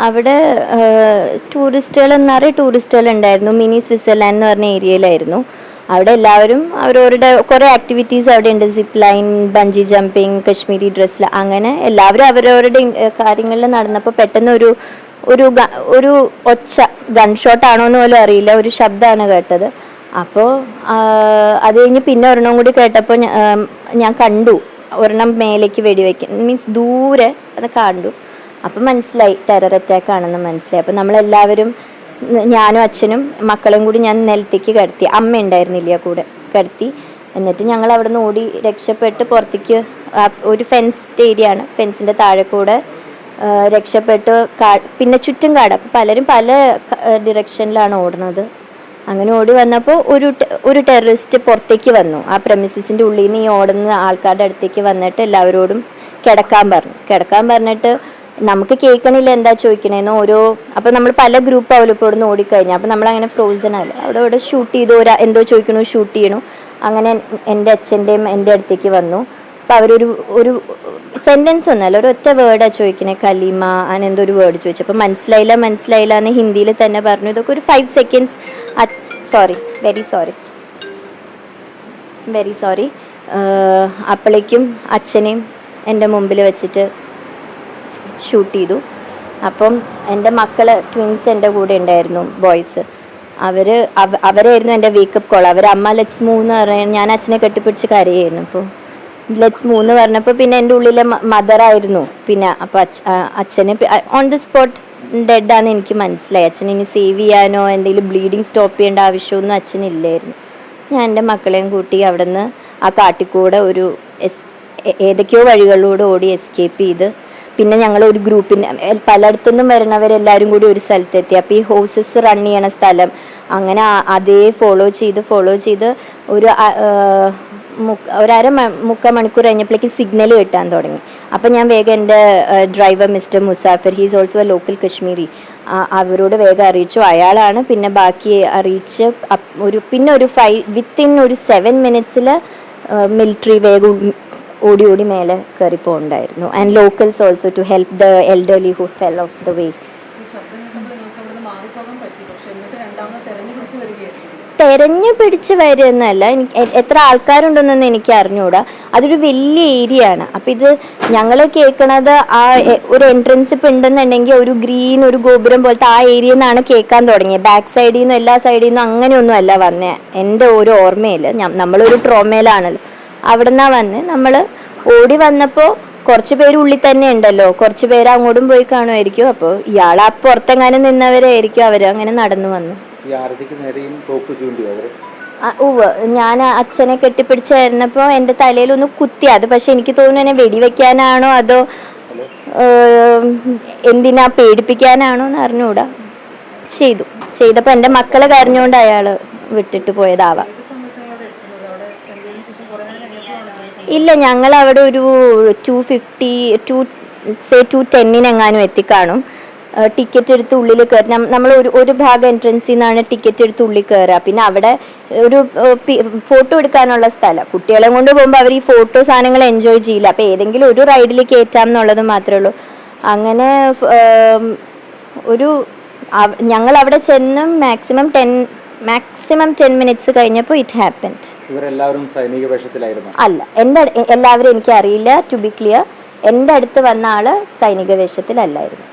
അവിടെ ടൂറിസ്റ്റുകൾ എന്നറിയ ടൂറിസ്റ്റുകൾ ഉണ്ടായിരുന്നു. മിനി സ്വിറ്റ്സർലാൻഡ് എന്ന് പറഞ്ഞ ഏരിയയിലായിരുന്നു. അവിടെ എല്ലാവരും അവരവരുടെ കുറേ ആക്ടിവിറ്റീസ് അവിടെ ഉണ്ട്. Zip line, bungee jumping, Kashmiri ഡ്രസ്സിൽ, അങ്ങനെ എല്ലാവരും അവരവരുടെ കാര്യങ്ങളിൽ നടന്നപ്പോൾ പെട്ടെന്ന് ഒരു ഒച്ച, ഗൺ ഷോട്ട് ആണോ എന്ന് പോലും അറിയില്ല, ഒരു ശബ്ദമാണ് കേട്ടത്. അപ്പോൾ അത് കഴിഞ്ഞ് പിന്നെ ഒരെണ്ണം കൂടി കേട്ടപ്പോൾ ഞാൻ കണ്ടു ഒരെണ്ണം മേലേക്ക് വെടിവെക്കും, മീൻസ് ദൂരെ അത് കണ്ടു. അപ്പം മനസ്സിലായി ടെറർ അറ്റാക്ക് ആണെന്ന് മനസ്സിലായി. അപ്പം നമ്മളെല്ലാവരും, ഞാനും അച്ഛനും മക്കളും കൂടി ഞാൻ നിലത്തേക്ക് കിടത്തി. അമ്മ ഉണ്ടായിരുന്നില്ല കൂടെ, കിടത്തി. എന്നിട്ട് ഞങ്ങൾ അവിടെ നിന്ന് ഓടി രക്ഷപ്പെട്ട് പുറത്തേക്ക്, ഒരു ഫെൻസ്ഡ് ഏരിയ ആണ്, ഫെൻസിൻ്റെ താഴെ കൂടെ രക്ഷപ്പെട്ട് പിന്നെ ചുറ്റും കാട്. അപ്പോൾ പലരും പല ഡിറക്ഷനിലാണ് ഓടുന്നത്. അങ്ങനെ ഓടി വന്നപ്പോൾ ഒരു ടെററിസ്റ്റ് പുറത്തേക്ക് വന്നു. ആ പ്രെമിസിസിൻ്റെ ഉള്ളിൽ നിന്ന് ഈ ഓടുന്ന ആൾക്കാരുടെ അടുത്തേക്ക് വന്നിട്ട് എല്ലാവരോടും കിടക്കാൻ പറഞ്ഞിട്ട് നമുക്ക് കേൾക്കണില്ല എന്താ ചോദിക്കണേന്ന് അപ്പോൾ നമ്മൾ പല ഗ്രൂപ്പ് ആവില്ല ഇപ്പോൾ ഇവിടുന്ന് ഓടിക്കഴിഞ്ഞാൽ. അപ്പോൾ നമ്മളങ്ങനെ ഫ്രോസൺ ആവില്ല, അവിടെ ഷൂട്ട് ചെയ്തു, എന്തോ ചോദിക്കണു, ഷൂട്ട് ചെയ്യണു. അങ്ങനെ എൻ്റെ അച്ഛൻ്റെയും എൻ്റെ അടുത്തേക്ക് വന്നു. അപ്പോൾ ഒരു സെൻറ്റൻസ് ഒന്നുമല്ല, ഒറ്റ വേർഡാണ് ചോദിക്കണേ, കലീമ അങ്ങനെന്തോ ഒരു വേർഡ് ചോദിച്ചു. അപ്പോൾ മനസ്സിലായില്ല എന്ന് ഹിന്ദിയിൽ തന്നെ പറഞ്ഞു. ഇതൊക്കെ ഒരു 5 seconds. Very sorry. അപ്പോഴേക്കും അച്ഛനെയും എൻ്റെ മുമ്പിൽ വെച്ചിട്ട് ഷൂട്ട് ചെയ്തു. അപ്പം എൻ്റെ മക്കൾ ട്വിൻസ് എൻ്റെ കൂടെ ഉണ്ടായിരുന്നു, ബോയ്സ്. അവരായിരുന്നു എൻ്റെ വേക്കപ്പ് കോൾ. അമ്മ ലെറ്റ്സ് മൂവ് എന്ന് പറഞ്ഞാൽ ഞാൻ അച്ഛനെ കെട്ടിപ്പിടിച്ച് കരയായിരുന്നു. അപ്പോൾ ലെറ്റ്സ് മൂവ് എന്ന് പറഞ്ഞപ്പോൾ പിന്നെ എൻ്റെ ഉള്ളിലെ മദറായിരുന്നു. പിന്നെ അപ്പോൾ അച്ഛന് ഓൺ ദി സ്പോട്ട് ഡെഡാന്ന് എനിക്ക് മനസ്സിലായി. അച്ഛനെ ഇനി സേവ് ചെയ്യാനോ എന്തെങ്കിലും ബ്ലീഡിങ് സ്റ്റോപ്പ് ചെയ്യേണ്ട ആവശ്യമൊന്നും അച്ഛനില്ലായിരുന്നു. ഞാൻ എൻ്റെ മക്കളെയും കൂട്ടി അവിടെ നിന്ന് ആ കാട്ടിക്കൂടെ ഏതൊക്കെയോ വഴികളിലൂടെ ഓടി എസ്കേപ്പ് ചെയ്ത്, പിന്നെ ഞങ്ങൾ ഒരു ഗ്രൂപ്പിന് പലയിടത്തുനിന്നും വരുന്നവരെല്ലാവരും കൂടി ഒരു സ്ഥലത്തെത്തി. അപ്പോൾ ഈ ഹോഴ്സസ് റൺ ചെയ്യണ സ്ഥലം, അങ്ങനെ അതേ ഫോളോ ചെയ്ത് മുക്കാൽ മണിക്കൂർ കഴിഞ്ഞപ്പോഴേക്ക് സിഗ്നൽ കിട്ടാൻ തുടങ്ങി. അപ്പം ഞാൻ വേഗം എൻ്റെ driver mister Musafir, he's also A local Kashmiri, അവരോട് വേഗം അറിയിച്ചു. അയാളാണ് പിന്നെ ബാക്കി അറിയിച്ച് പിന്നെ വിത്തിൻ ഒരു 7 minutes മിലിറ്ററി വേഗം ഓടി മേലെ കയറി പോകുന്നുണ്ടായിരുന്നു. And locals also to help the elderly who fell off the way. തെരഞ്ഞു പിടിച്ച് വരുന്നല്ല, എത്ര ആൾക്കാരുണ്ടെന്നൊന്നും എനിക്ക് അറിഞ്ഞുകൂടാ. അതൊരു വലിയ ഏരിയ ആണ്. അപ്പം ഇത് ഞങ്ങൾ കേൾക്കണത് ഒരു എൻട്രൻസ് ഇപ്പം ഉണ്ടെന്നുണ്ടെങ്കിൽ ഒരു ഗോപുരം പോലത്തെ ആ ഏരിയയിൽ നിന്നാണ് കേൾക്കാൻ തുടങ്ങിയത്. ബാക്ക് സൈഡിൽ നിന്നും എല്ലാ സൈഡിൽ നിന്നും അങ്ങനെയൊന്നും അല്ല വന്നേ, എൻ്റെ ഒരു ഓർമ്മയിൽ. നമ്മളൊരു ട്രോമയിലാണല്ലോ, അവിടെ നിന്നാണ് വന്ന്. നമ്മൾ ഓടി വന്നപ്പോൾ കുറച്ച് പേര് ഉള്ളിൽ തന്നെ ഉണ്ടല്ലോ, കുറച്ച് പേര് അങ്ങോട്ടും പോയി കാണുമായിരിക്കും. അപ്പോൾ ഇയാൾ ആ പുറത്തെങ്ങാനും നിന്നവരായിരിക്കും, അവർ അങ്ങനെ നടന്നു വന്നു. ഞാൻ അച്ഛനെ കെട്ടിപ്പിടിച്ചായിരുന്നപ്പോൾ എൻ്റെ തലയിലൊന്ന് കുത്തി. അത് പക്ഷെ എനിക്ക് തോന്നുന്നു എന്നെ വെടിവെക്കാനാണോ അതോ എന്തിനാ പേടിപ്പിക്കാനാണോ എന്ന് അറിഞ്ഞൂടാ. ചെയ്തപ്പോൾ എൻ്റെ മക്കളെ കരഞ്ഞുകൊണ്ട് അയാൾ വിട്ടിട്ട് പോയതാവാം. ഇല്ല, ഞങ്ങൾ അവിടെ ഒരു 2:10 എത്തിക്കാണും. ടിക്കറ്റ് എടുത്ത് ഉള്ളിൽ കയറി. നമ്മൾ ഒരു ഭാഗം എൻട്രൻസിൽ നിന്നാണ് ടിക്കറ്റ് എടുത്ത് ഉള്ളിൽ കയറുക. പിന്നെ അവിടെ ഒരു ഫോട്ടോ എടുക്കാനുള്ള സ്ഥലം. കുട്ടികളെ കൊണ്ട് പോകുമ്പോൾ അവർ ഈ ഫോട്ടോ സാധനങ്ങൾ എൻജോയ് ചെയ്യില്ല. അപ്പോൾ ഏതെങ്കിലും ഒരു റൈഡിൽ കയറ്റാം എന്നുള്ളത് മാത്രമേ ഉള്ളൂ. അങ്ങനെ ഞങ്ങൾ അവിടെ ചെന്ന് മാക്സിമം 10 minutes കഴിഞ്ഞപ്പോൾ ഇറ്റ് ഹാപ്പൻഡ്. ഇവരെല്ലാവരും സൈനിക വേഷത്തിലായിരുന്നു? അല്ല, എല്ലാവരും എനിക്ക് അറിയില്ല. ടു ബി ക്ലിയർ, എൻ്റെ അടുത്ത് വന്ന ആള് സൈനിക വേഷത്തിലല്ലായിരുന്നു.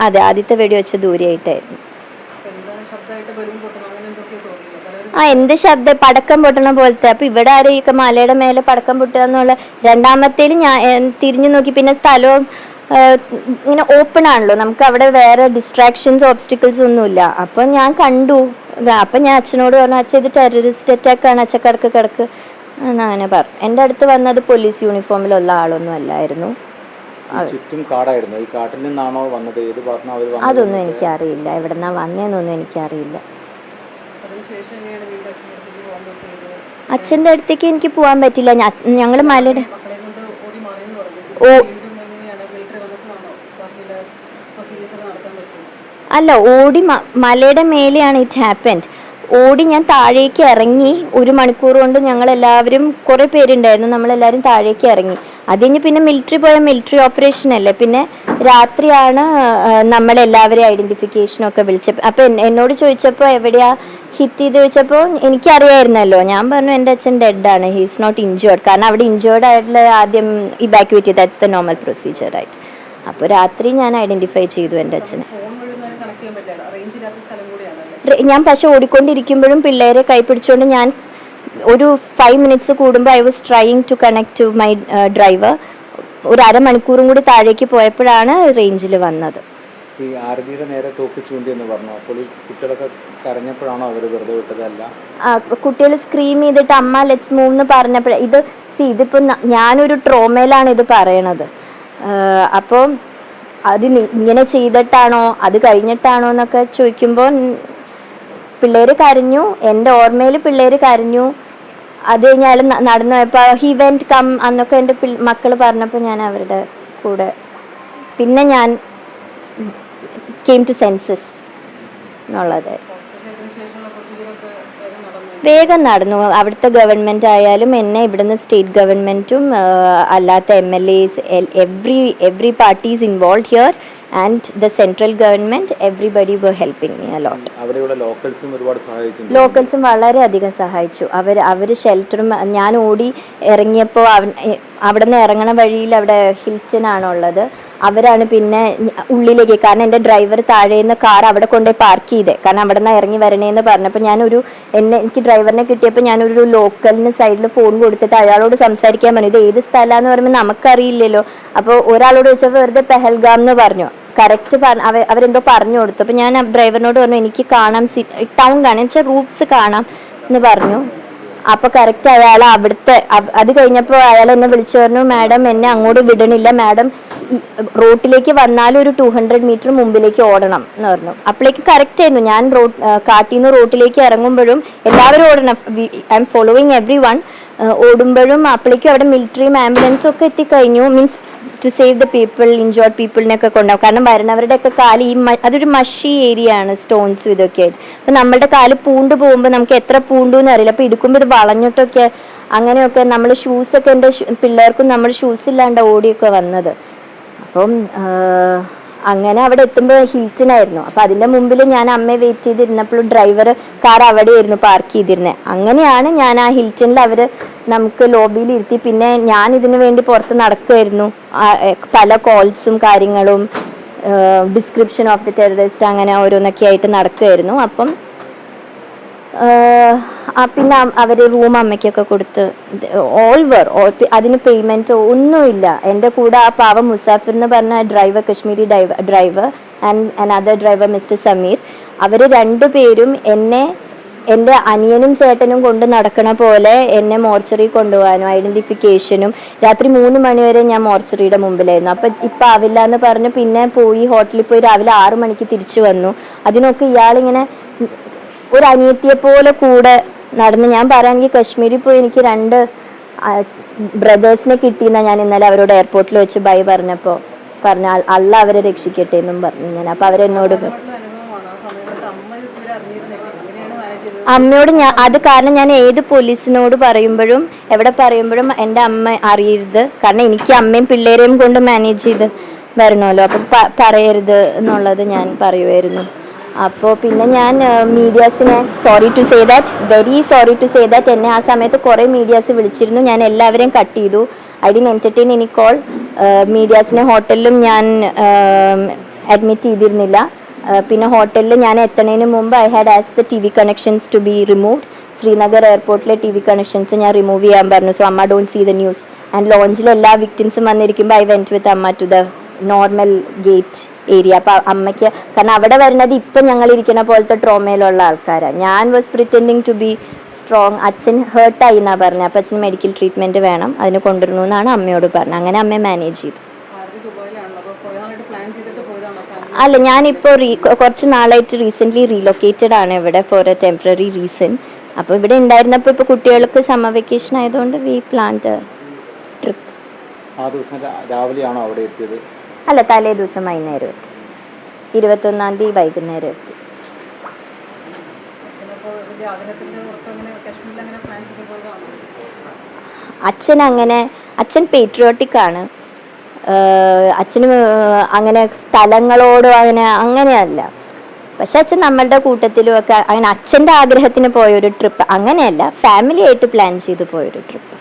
അതെ, ആദ്യത്തെ വെടിവെച്ച ദൂരെയായിട്ടായിരുന്നു. എന്ത് ശബ്ദം, പടക്കം പൊട്ടണ പോലത്തെ. അപ്പൊ ഇവിടെ ആരും ഈ മലയുടെ മേലെ പടക്കം പൊട്ടുക എന്നുള്ള. രണ്ടാമത്തേല് ഞാൻ തിരിഞ്ഞു നോക്കി, പിന്നെ സ്ഥലവും ഇങ്ങനെ ഓപ്പൺ ആണല്ലോ, നമുക്ക് അവിടെ വേറെ ഡിസ്ട്രാക്ഷൻസ് ഓബ്സ്റ്റിക്കിൾസ് ഒന്നുമില്ല. അപ്പൊ ഞാൻ കണ്ടു. അപ്പൊ ഞാൻ അച്ഛനോട് പറഞ്ഞു, അച്ഛൻ ഇത് ടെററിസ്റ്റ് അറ്റാക്ക് ആണ്, അച്ഛൻ കിടക്ക് അങ്ങനെ പറഞ്ഞു. എൻ്റെ അടുത്ത് വന്നത് പോലീസ് യൂണിഫോമിലുള്ള ആളൊന്നും അല്ലായിരുന്നു. അതൊന്നും എനിക്കറിയില്ല, എവിടെന്നാ വന്നേന്നൊന്നും എനിക്കറിയില്ല. അച്ഛൻ്റെ അടുത്തേക്ക് എനിക്ക് പോകാൻ പറ്റില്ല. ഞങ്ങൾ മലയുടെ അല്ല, ഓടി മലയുടെ മേലെയാണ് ഇറ്റ് ഹാപ്പൻഡ്. ഓടി ഞാൻ താഴേക്ക് ഇറങ്ങി. 1 മണിക്കൂർ കൊണ്ട് ഞങ്ങളെല്ലാവരും, കുറേ പേരുണ്ടായിരുന്നു, നമ്മളെല്ലാവരും താഴേക്ക് ഇറങ്ങി. അതിന് പിന്നെ മിലിറ്ററി പോയ മിലിറ്ററി ഓപ്പറേഷൻ അല്ലേ. പിന്നെ രാത്രിയാണ് നമ്മളെല്ലാവരെയും ഐഡൻറ്റിഫിക്കേഷനൊക്കെ വിളിച്ചപ്പോൾ. അപ്പോൾ എന്നോട് ചോദിച്ചപ്പോൾ എവിടെയാ ഹിറ്റ് ചെയ്ത് ചോദിച്ചപ്പോൾ എനിക്കറിയായിരുന്നല്ലോ. ഞാൻ പറഞ്ഞു എൻ്റെ അച്ഛൻ ഡെഡാണ്, ഹീസ് നോട്ട് ഇഞ്ചേർഡ്. കാരണം അവിടെ ഇഞ്ചേർഡ് ആയിട്ടുള്ള ആദ്യം ഇവാക്യുവേറ്റ് ചെയ്ത്, ദാറ്റ്സ് ദ നോർമൽ പ്രൊസീജിയറായിട്ട്. അപ്പോൾ രാത്രി ഞാൻ ഐഡൻറ്റിഫൈ ചെയ്തു എൻ്റെ അച്ഛനെ. ഞാൻ പക്ഷെ ഓടിക്കൊണ്ടിരിക്കുമ്പോഴും പിള്ളേരെ കൈ പിടിച്ചുകൊണ്ട് ഞാൻ ഒരു 5 മിനിറ്റ്സ് കൂടുമ്പോൾ I was trying to connect to my driver. ഒരു അരമണിക്കൂറും കൂടി താഴേക്ക് പോയപ്പോഴാണ് റേഞ്ചിൽ വന്നത്. ഈ ആർജിയുടെ നേരെ തോക്ക് ചൂണ്ടി എന്ന് പറഞ്ഞു. അപ്പോൾ ഈ കുട്ടികളൊക്കെ കരഞ്ഞപ്പോഴാണോ അവർ വെറുതെ വിട്ടതല്ല? കുട്ടികൾ സ്ക്രീം ചെയ്തിട്ട് അമ്മ ലെറ്റ്സ് മൂവ് എന്ന് പറഞ്ഞപ്പോൾ ഇതിപ്പോൾ ഞാനൊരു ട്രോമയിലാണ് ഇത് പറയണത്. അപ്പോൾ അത് ഇങ്ങനെ ചെയ്തിട്ടാണോ അത് കഴിഞ്ഞിട്ടാണോ എന്നൊക്കെ ചോദിക്കുമ്പോൾ പിള്ളേർ കരഞ്ഞു. എൻ്റെ ഓർമ്മയിൽ പിള്ളേർ കരഞ്ഞു. അത് കഴിഞ്ഞാൽ നടന്നു പോയപ്പോൾ ഹി വെൻറ്റ് കം അന്നൊക്കെ എൻ്റെ മക്കൾ പറഞ്ഞപ്പോൾ ഞാൻ അവരുടെ കൂടെ, പിന്നെ ഞാൻ കെയിം ടു സെൻസസ് എന്നുള്ളത്. വേഗം നടന്നു. അവിടുത്തെ ഗവൺമെൻറ് ആയാലും എന്നെ ഇവിടുന്ന് സ്റ്റേറ്റ് ഗവൺമെൻറ്റും അല്ലാത്ത MLAs, every parties involve here and the central government, everybody were helping me a lot. ലോക്കൽസും വളരെയധികം സഹായിച്ചു. അവർ ഷെൽട്ടറും, ഞാൻ ഓടി ഇറങ്ങിയപ്പോൾ അവിടെ നിന്ന് ഇറങ്ങണ വഴിയിൽ അവിടെ ഹിൽട്ടൺ ആണുള്ളത്. അവരാണ് പിന്നെ ഉള്ളിലേക്ക്, കാരണം എൻ്റെ ഡ്രൈവർ താഴേന്ന് കാർ അവിടെ കൊണ്ടുപോയി പാർക്ക് ചെയ്തേ, കാരണം അവിടെ നിന്ന് ഇറങ്ങി വരണേന്ന് പറഞ്ഞപ്പോൾ എനിക്ക് ഡ്രൈവറിനെ കിട്ടിയപ്പോൾ ഞാനൊരു ലോക്കലിന് സൈഡിൽ ഫോൺ കൊടുത്തിട്ട് അയാളോട് സംസാരിക്കാൻ പറഞ്ഞു. ഇത് ഏത് സ്ഥലമാണെന്ന് പറയുമ്പോൾ നമുക്കറിയില്ലല്ലോ. അപ്പോൾ ഒരാളോട് ചോദിച്ചപ്പോൾ വെറുതെ പെഹൽഗാം എന്ന് പറഞ്ഞു. കറക്റ്റ് അവരെന്തോ പറഞ്ഞു കൊടുത്തു. അപ്പോൾ ഞാൻ ഡ്രൈവറിനോട് പറഞ്ഞു എനിക്ക് കാണാം, ടൗൺ കാണാം, വെച്ചാൽ റൂഫ്സ് കാണാം എന്ന് പറഞ്ഞു. അപ്പോൾ കറക്റ്റ് അയാൾ അവിടുത്തെ, അത് കഴിഞ്ഞപ്പോൾ അയാൾ എന്നെ വിളിച്ചു പറഞ്ഞു, മാഡം എന്നെ അങ്ങോട്ട് വിടണില്ല, മാഡം റോട്ടിലേക്ക് വന്നാലും ഒരു 200 മീറ്റർ മുമ്പിലേക്ക് ഓടണം എന്ന് പറഞ്ഞു. അപ്പോഴേക്ക് കറക്റ്റ് ആയിരുന്നു. ഞാൻ കാട്ടിൽ നിന്ന് റോട്ടിലേക്ക് ഇറങ്ങുമ്പോഴും എല്ലാവരും ഓടണം, I'm following everyone. ഓടുമ്പോഴും അപ്പോഴേക്കും അവിടെ മിലിറ്ററിയും ആംബുലൻസും ഒക്കെ എത്തിക്കഴിഞ്ഞു. Means to save the people, injured പീപ്പിളിനെയൊക്കെ കൊണ്ടുപോകും. കാരണം വരുന്നവരുടെയൊക്കെ കാല് അതൊരു മഷി ഏരിയ ആണ്, സ്റ്റോൺസും ഇതൊക്കെ ആയിട്ട്. അപ്പം നമ്മളുടെ കാല് പൂണ്ട് പോകുമ്പോൾ നമുക്ക് എത്ര പൂണ്ടു എന്ന് അറിയില്ല. അപ്പോൾ എടുക്കുമ്പോൾ ഇത് വളഞ്ഞിട്ടൊക്കെ അങ്ങനെയൊക്കെ നമ്മൾ ഷൂസൊക്കെ, എൻ്റെ പിള്ളേർക്കും നമ്മൾ ഷൂസ് ഇല്ലാണ്ട് ഓടിയൊക്കെ വന്നത്. അപ്പം അങ്ങനെ അവിടെ എത്തുമ്പോൾ ഹിൽട്ടൺ ആയിരുന്നു. അപ്പം അതിൻ്റെ മുമ്പിൽ ഞാൻ അമ്മയെ വെയിറ്റ് ചെയ്തിരുന്നപ്പോൾ ഡ്രൈവർ കാർ അവിടെയായിരുന്നു പാർക്ക് ചെയ്തിരുന്നത്. അങ്ങനെയാണ് ഞാൻ ആ ഹിൽട്ടണിൽ അവർ നമുക്ക് ലോബിയിൽ ഇരുത്തി. പിന്നെ ഞാൻ ഇതിനു വേണ്ടി പുറത്ത് നടക്കുമായിരുന്നു. പല കോൾസും കാര്യങ്ങളും, ഡിസ്ക്രിപ്ഷൻ ഓഫ് ദി ടെററിസ്റ്റ്, അങ്ങനെ ഓരോന്നൊക്കെ ആയിട്ട് നടക്കുമായിരുന്നു. അപ്പം പിന്നെ അവർ റൂം അമ്മയ്ക്കൊക്കെ കൊടുത്ത് അതിന് പേയ്മെൻറ്റ് ഒന്നുമില്ല. എൻ്റെ കൂടെ ആ പാവം മുസാഫിർ എന്ന് പറഞ്ഞ driver, Kashmiri driver and another driver mister Sameer, അവർ 2 പേരും എൻ്റെ അനിയനും ചേട്ടനും കൊണ്ട് നടക്കണ പോലെ എന്നെ മോർച്ചറി കൊണ്ടുപോകാനും ഐഡൻറ്റിഫിക്കേഷനും. രാത്രി 3 മണി വരെ ഞാൻ മോർച്ചറിയുടെ മുമ്പിലായിരുന്നു. അപ്പം ഇപ്പം ആവില്ല എന്ന് പറഞ്ഞ് പിന്നെ പോയി ഹോട്ടലിൽ പോയി രാവിലെ 6 മണിക്ക് തിരിച്ചു വന്നു. അതിനൊക്കെ ഇയാളിങ്ങനെ ഒരു അനിയത്തിയെ പോലെ കൂടെ നടന്ന്. ഞാൻ പറയുകയാണെങ്കിൽ കശ്മീരിൽ പോയി എനിക്ക് 2 ബ്രദേഴ്സിനെ കിട്ടിയെന്നാണ് ഞാൻ ഇന്നലെ അവരോട് എയർപോർട്ടിൽ വെച്ച് ബൈ പറഞ്ഞപ്പോൾ പറഞ്ഞ, അല്ല അവരെ രക്ഷിക്കട്ടെ എന്നും പറഞ്ഞു ഞാൻ. അപ്പോൾ അവരെന്നോട് അമ്മയോട് അത് കാരണം ഞാൻ ഏത് പോലീസിനോട് പറയുമ്പോഴും എവിടെ പറയുമ്പോഴും എൻ്റെ അമ്മ അറിയരുത്, കാരണം എനിക്ക് അമ്മയും പിള്ളേരെയും കൊണ്ട് മാനേജ് ചെയ്ത് വരണമല്ലോ, അപ്പം പറയരുത് എന്നുള്ളത് ഞാൻ പറയുമായിരുന്നു. അപ്പോൾ പിന്നെ ഞാൻ മീഡിയാസിനെ very sorry to say that എന്നെ ആ സമയത്ത് കുറേ മീഡിയാസ് വിളിച്ചിരുന്നു. ഞാൻ എല്ലാവരെയും കട്ട് ചെയ്തു. I didn't entertain any call. മീഡിയാസിനെ ഹോട്ടലിലും ഞാൻ അഡ്മിറ്റ് ചെയ്തിരുന്നില്ല. പിന്നെ ഹോട്ടലിൽ ഞാൻ എത്തുന്നതിന് മുമ്പ് I had asked the TV connections to be removed. Srinagar എയർപോർട്ടിലെ TV കണക്ഷൻസ് ഞാൻ റിമൂവ് ചെയ്യാൻ പറഞ്ഞു. സോ അമ്മ don't see the news. And ലോഞ്ചിൽ എല്ലാ വിക്ടിംസും വന്നിരിക്കുമ്പോൾ ഐ വെൻറ്റ് വിത്ത് അമ്മ to the normal gate area. അപ്പോൾ അമ്മയ്ക്ക്, കാരണം അവിടെ വരുന്നത് ഇപ്പം ഞങ്ങൾ ഇരിക്കുന്ന പോലത്തെ ട്രോമയിലുള്ള ആൾക്കാരാണ്. ഞാൻ was pretending to be strong. അച്ഛൻ ഹേർട്ടായി എന്നാണ് പറഞ്ഞത്. അപ്പോൾ അച്ഛൻ മെഡിക്കൽ ട്രീറ്റ്മെൻറ്റ് വേണം, അതിന് കൊണ്ടുവരണമെന്നാണ് അമ്മയോട് പറഞ്ഞത്. അങ്ങനെ അമ്മയെ മാനേജ് ചെയ്തു. അല്ല, ഞാനിപ്പോൾ കുറച്ച് നാളായിട്ട് റീസെൻ്റ്ലി റീലൊക്കേറ്റഡ് ആണ് ഇവിടെ ഫോർ എ ടെമ്പററി റീസൺ. അപ്പോൾ ഇവിടെ ഉണ്ടായിരുന്നപ്പോൾ ഇപ്പോൾ കുട്ടികൾക്ക് സമ്മർ വെക്കേഷൻ ആയതുകൊണ്ട് വി പ്ലാൻ ദ ട്രിപ്പ്. ആ ദിവസം രാവിലെയാണോ അവിടെ എത്തിയത്? അല്ല, തലേ ദിവസം വൈകുന്നേരം എത്തി. 21-ാം തീയതി വൈകുന്നേരം എത്തി. വലിയ ആഗ്രഹത്തിന്റെ പുറത്ത് അങ്ങനെ കാശ്മീരിൽ അങ്ങനെ പ്ലാൻ ചെയ്ത് പോയതാണോ? അച്ഛൻ പേട്രിയോട്ടിക് ആണ്. അച്ഛന് അങ്ങനെ സ്ഥലങ്ങളോടോ അങ്ങനെയല്ല. പക്ഷെ അച്ഛൻ നമ്മളുടെ കൂട്ടത്തിലും ഒക്കെ അങ്ങനെ അച്ഛൻ്റെ ആഗ്രഹത്തിന് പോയൊരു ട്രിപ്പ് അങ്ങനെയല്ല, ഫാമിലി ആയിട്ട് പ്ലാൻ ചെയ്ത് പോയൊരു ട്രിപ്പ്.